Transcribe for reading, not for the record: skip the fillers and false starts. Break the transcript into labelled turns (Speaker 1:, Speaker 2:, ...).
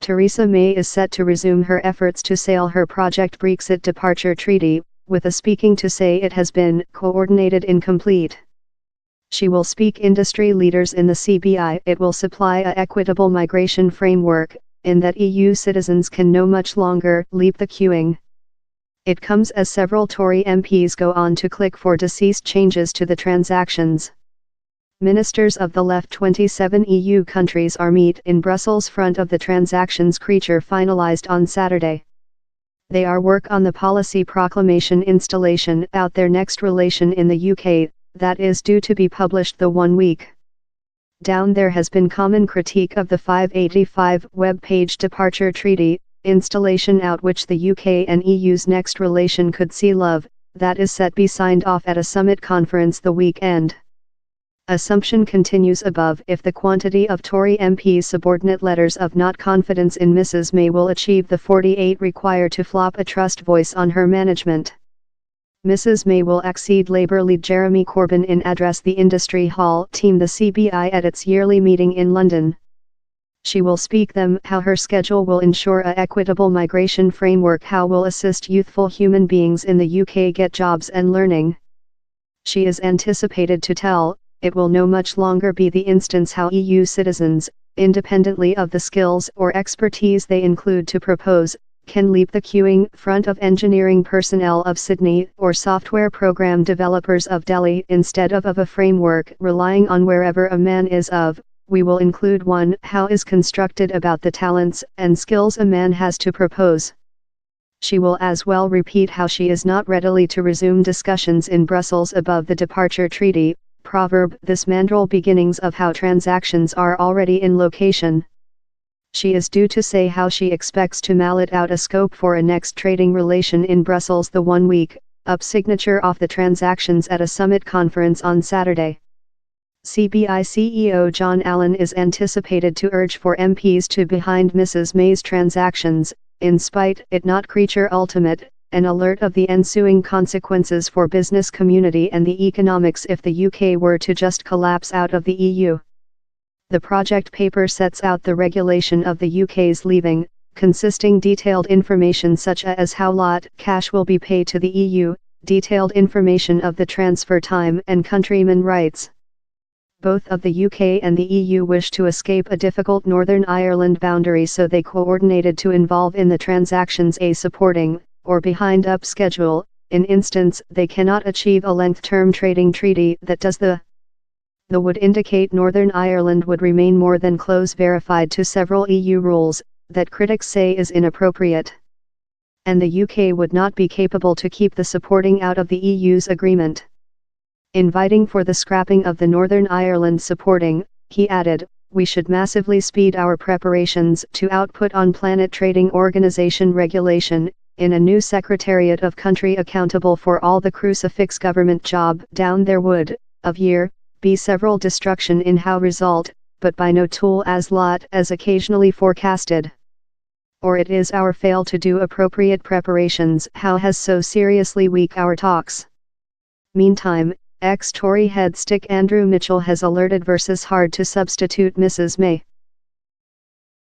Speaker 1: Theresa May is set to resume her efforts to sail her Project Brexit departure treaty, with a speaking to say it has been coordinated incomplete. She will speak industry leaders in the CBI. It will supply a equitable migration framework, in that EU citizens can no much longer leap the queuing. It comes as several Tory MPs go on to click for deceased changes to the transactions. Ministers of the left 27 EU countries are meet in Brussels front of the transactions creature finalised on Saturday. They are work on the policy proclamation installation out their next relation in the UK, that is due to be published the 1 week. Down there has been common critique of the 585 web-page departure treaty, installation out which the UK and EU's next relation could see love, that is set be signed off at a summit conference the weekend. Assumption continues above if the quantity of Tory MPs' subordinate letters of not confidence in Mrs May will achieve the 48 required to flop a trust voice on her management. Mrs May will exceed Labour lead Jeremy Corbyn in address the Industry Hall team the CBI at its yearly meeting in London. She will speak them how her schedule will ensure a equitable migration framework, how will assist youthful human beings in the UK get jobs and learning. She is anticipated to tell, it will no much longer be the instance how EU citizens, independently of the skills or expertise they include to propose, can leap the queuing front of engineering personnel of Sydney or software program developers of Delhi instead of a framework relying on wherever a man is of. We will include one how is constructed about the talents and skills a man has to propose. She will as well repeat how she is not readily to resume discussions in Brussels above the departure treaty. Proverb this mandrel beginnings of how transactions are already in location. She is due to say how she expects to mallet out a scope for a next trading relation in Brussels the 1 week, up signature off the transactions at a summit conference on Saturday. CBI CEO John Allen is anticipated to urge for MPs to behind Mrs May's transactions, in spite it not creature ultimate, an alert of the ensuing consequences for business community and the economics if the UK were to just collapse out of the EU. The project paper sets out the regulation of the UK's leaving, consisting detailed information such as how lot cash will be paid to the EU, detailed information of the transfer time and countrymen rights. Both of the UK and the EU wish to escape a difficult Northern Ireland boundary, so they coordinated to involve in the transactions a supporting, or behind up schedule, in instance they cannot achieve a length-term trading treaty that does the would indicate Northern Ireland would remain more than close verified to several EU rules, that critics say is inappropriate. And the UK would not be capable to keep the supporting out of the EU's agreement. Inviting for the scrapping of the Northern Ireland supporting, he added, we should massively speed our preparations to output on Planet Trading Organization regulation, in a new Secretariat of Country accountable for all the crucifix government job down there would, of year, be several destruction in how result, but by no tool as lot as occasionally forecasted. Or it is our fail to do appropriate preparations how has so seriously weak our talks. Meantime, ex-Tory head stick Andrew Mitchell has alerted versus hard to substitute Mrs May.